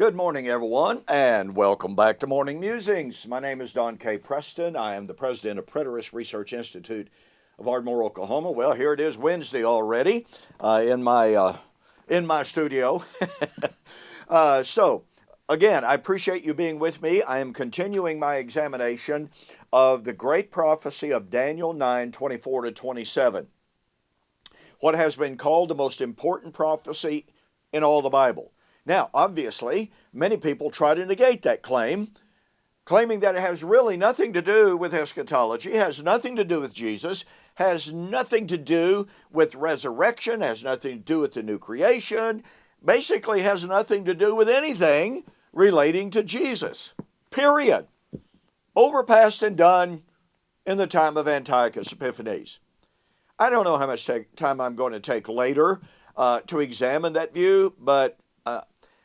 Good morning, everyone, and welcome back to Morning Musings. My name is Don K. Preston. I am the president of Preterist Research Institute of Ardmore, Oklahoma. Well, here it is Wednesday already in my studio. So, again, I appreciate you being with me. I am continuing my examination of the great prophecy of Daniel 9:24 to 27, what has been called the most important prophecy in all the Bible. Now, obviously, many people try to negate that claim, claiming that it has really nothing to do with eschatology, has nothing to do with Jesus, has nothing to do with resurrection, has nothing to do with the new creation, basically has nothing to do with anything relating to Jesus, period. Overpassed and done in the time of Antiochus Epiphanes. I don't know how much time I'm going to take later to examine that view, but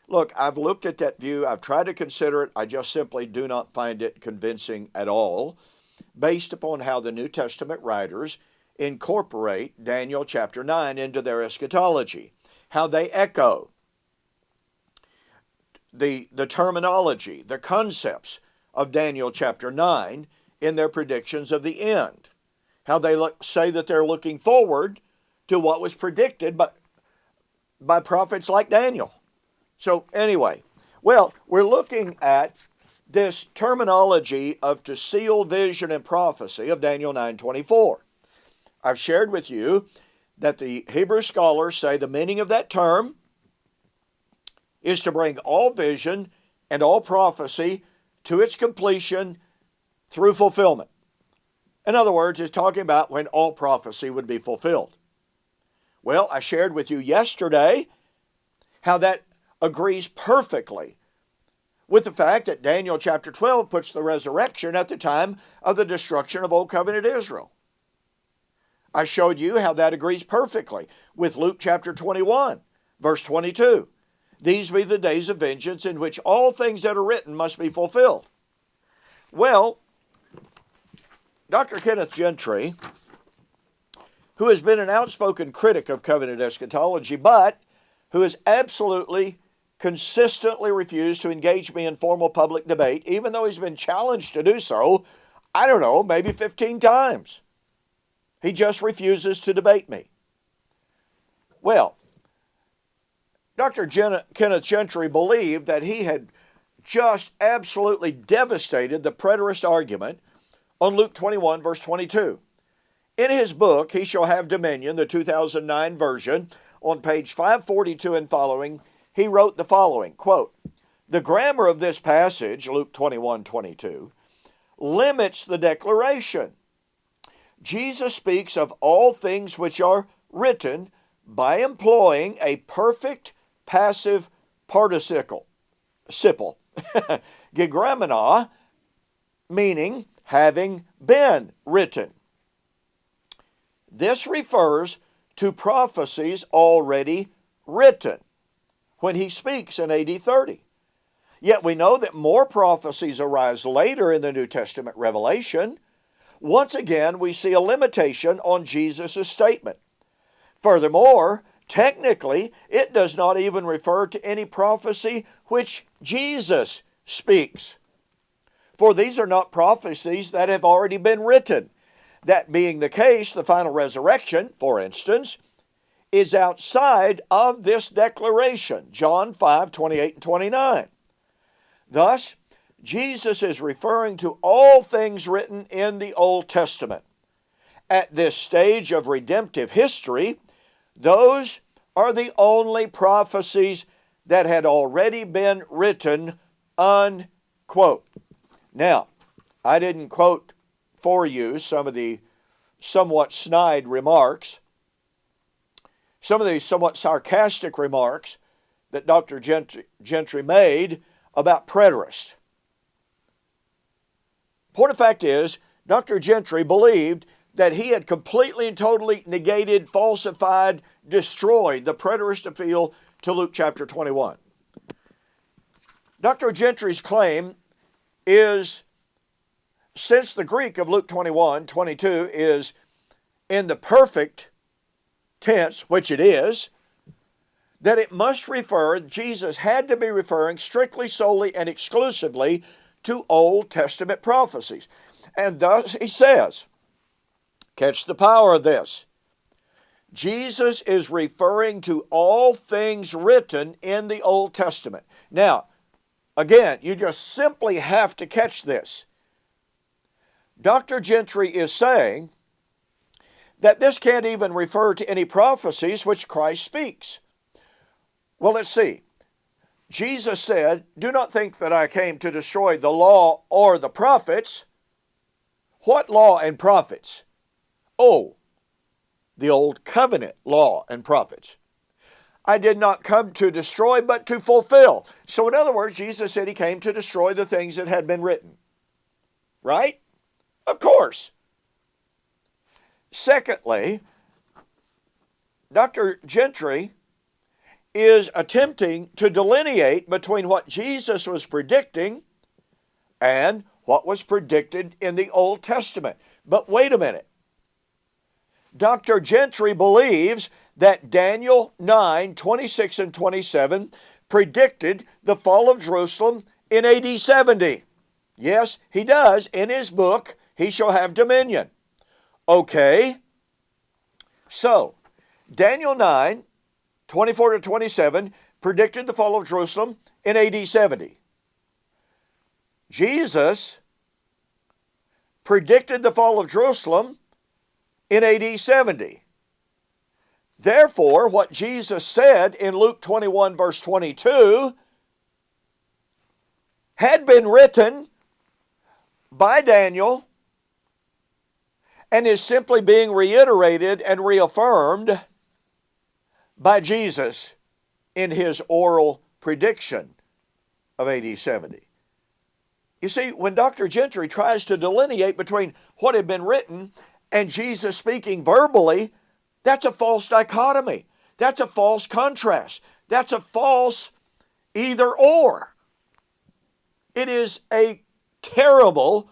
look, I've looked at that view. I've tried to consider it. I just simply do not find it convincing at all, based upon how the New Testament writers incorporate Daniel chapter 9 into their eschatology, how they echo the terminology, the concepts of Daniel chapter 9 in their predictions of the end, how they say that they're looking forward to what was predicted by prophets like Daniel. So anyway, well, we're looking at this terminology of to seal vision and prophecy of Daniel 9:24. I've shared with you that the Hebrew scholars say the meaning of that term is to bring all vision and all prophecy to its completion through fulfillment. In other words, it's talking about when all prophecy would be fulfilled. Well, I shared with you yesterday how that agrees perfectly with the fact that Daniel chapter 12 puts the resurrection at the time of the destruction of Old Covenant Israel. I showed you how that agrees perfectly with Luke chapter 21, verse 22. These be the days of vengeance in which all things that are written must be fulfilled. Well, Dr. Kenneth Gentry, who has been an outspoken critic of covenant eschatology, but who has absolutely consistently refused to engage me in formal public debate, even though he's been challenged to do so, I don't know, maybe 15 times. He just refuses to debate me. Well, Dr. Kenneth Gentry believed that he had just absolutely devastated the preterist argument on Luke 21, verse 22. In his book, He Shall Have Dominion, the 2009 version, on page 542 and following, he wrote the following, quote, "The grammar of this passage, Luke 21:22, limits the declaration. Jesus speaks of all things which are written by employing a perfect passive participle, gegramena, meaning having been written. This refers to prophecies already written when he speaks in AD 30. Yet we know that more prophecies arise later in the New Testament revelation. Once again, we see a limitation on Jesus' statement. Furthermore, technically, it does not even refer to any prophecy which Jesus speaks. For these are not prophecies that have already been written. That being the case, the final resurrection, for instance, is outside of this declaration, John 5:28 and 29. Thus, Jesus is referring to all things written in the Old Testament. At this stage of redemptive history, those are the only prophecies that had already been written, unquote. Now, I didn't quote for you some of the somewhat snide remarks, some of the somewhat sarcastic remarks that Dr. Gentry made about preterists. Point of fact is, Dr. Gentry believed that he had completely and totally negated, falsified, destroyed the preterist appeal to Luke chapter 21. Dr. Gentry's claim is, since the Greek of Luke 21:22 is in the perfect tense, which it is, that it must refer, Jesus had to be referring strictly, solely, and exclusively to Old Testament prophecies. And thus he says, catch the power of this, Jesus is referring to all things written in the Old Testament. Now, again, you just simply have to catch this. Dr. Gentry is saying that this can't even refer to any prophecies which Christ speaks. Well, let's see. Jesus said, "Do not think that I came to destroy the law or the prophets." What law and prophets? Oh, the Old Covenant law and prophets. I did not come to destroy, but to fulfill. So in other words, Jesus said he came to destroy the things that had been written. Right? Of course. Secondly, Dr. Gentry is attempting to delineate between what Jesus was predicting and what was predicted in the Old Testament. But wait a minute. Dr. Gentry believes that Daniel 9:26 and 27 predicted the fall of Jerusalem in AD 70. Yes, he does. In his book, He Shall Have Dominion. Okay. So, Daniel 9:24 to 27 predicted the fall of Jerusalem in AD 70. Jesus predicted the fall of Jerusalem in AD 70. Therefore, what Jesus said in Luke 21 verse 22 had been written by Daniel and is simply being reiterated and reaffirmed by Jesus in his oral prediction of AD 70. You see, when Dr. Gentry tries to delineate between what had been written and Jesus speaking verbally, that's a false dichotomy. That's a false contrast. That's a false either or. It is a terrible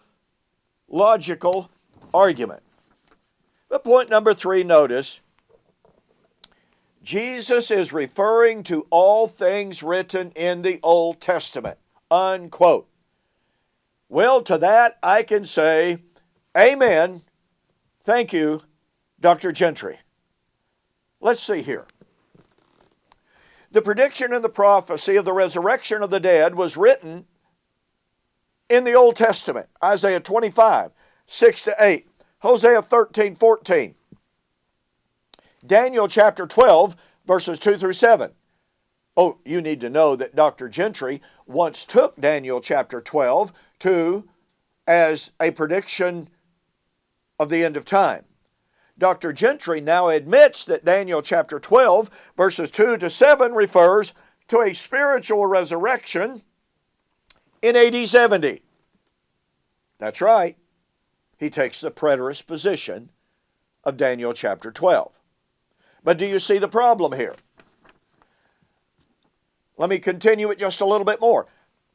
logical argument. But point number 3, notice, Jesus is referring to all things written in the Old Testament, unquote. Well, to that I can say, amen. Thank you, Dr. Gentry. Let's see here. The prediction and the prophecy of the resurrection of the dead was written in the Old Testament. Isaiah 25, 6 to 8. Hosea 13, 14. Daniel chapter 12, verses 2 through 7. Oh, you need to know that Dr. Gentry once took Daniel chapter 12 as a prediction of the end of time. Dr. Gentry now admits that Daniel chapter 12, verses 2 to 7 refers to a spiritual resurrection in AD 70. That's right. He takes the preterist position of Daniel chapter 12. But do you see the problem here? Let me continue it just a little bit more.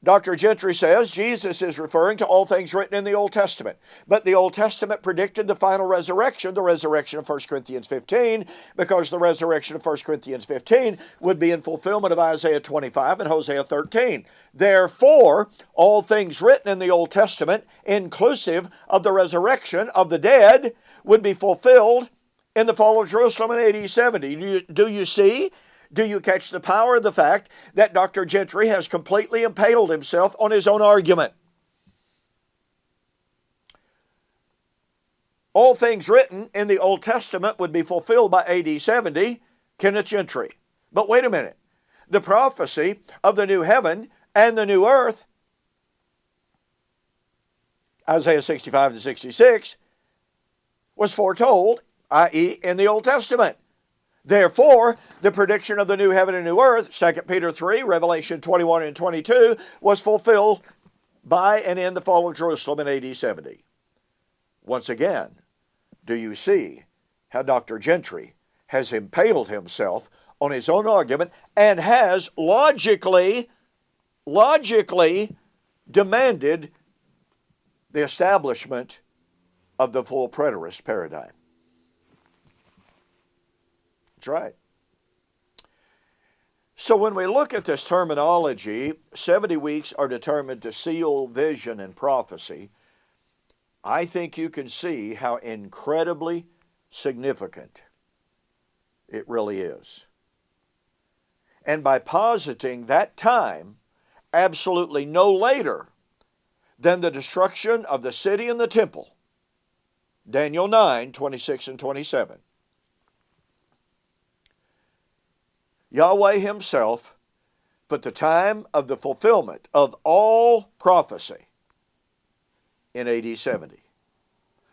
Dr. Gentry says Jesus is referring to all things written in the Old Testament. But the Old Testament predicted the final resurrection, the resurrection of 1 Corinthians 15, because the resurrection of 1 Corinthians 15 would be in fulfillment of Isaiah 25 and Hosea 13. Therefore, all things written in the Old Testament, inclusive of the resurrection of the dead, would be fulfilled in the fall of Jerusalem in AD 70. Do you see? Do you catch the power of the fact that Dr. Gentry has completely impaled himself on his own argument? All things written in the Old Testament would be fulfilled by AD 70, Kenneth Gentry. But wait a minute. The prophecy of the new heaven and the new earth, Isaiah 65 to 66, was foretold, i.e. in the Old Testament. Therefore, the prediction of the new heaven and new earth, 2 Peter 3, Revelation 21 and 22, was fulfilled by and in the fall of Jerusalem in AD 70. Once again, do you see how Dr. Gentry has impaled himself on his own argument and has logically demanded the establishment of the full preterist paradigm? That's right. So when we look at this terminology, 70 weeks are determined to seal vision and prophecy. I think you can see how incredibly significant it really is. And by positing that time, absolutely no later than the destruction of the city and the temple, Daniel 9, 26 and 27. Yahweh himself put the time of the fulfillment of all prophecy in AD 70.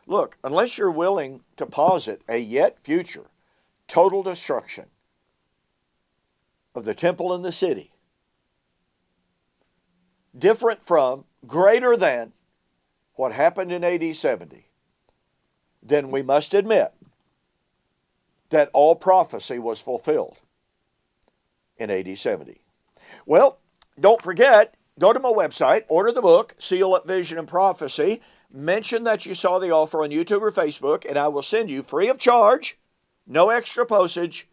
Look, unless you're willing to posit a yet future total destruction of the temple and the city, different from, greater than what happened in AD 70, then we must admit that all prophecy was fulfilled in AD 70. Well, don't forget, go to my website, order the book, Seal Up Vision and Prophecy, mention that you saw the offer on YouTube or Facebook, and I will send you, free of charge, no extra postage,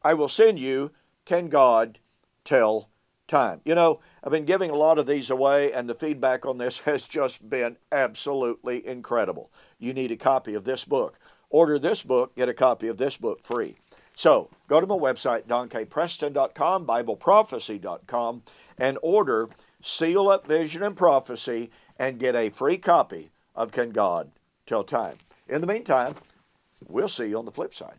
I will send you Can God Tell Time? You know, I've been giving a lot of these away, and the feedback on this has just been absolutely incredible. You need a copy of this book. Order this book, get a copy of this book free. So, go to my website, donkpreston.com, bibleprophecy.com, and order Seal Up Vision and Prophecy and get a free copy of Can God Tell Time? In the meantime, we'll see you on the flip side.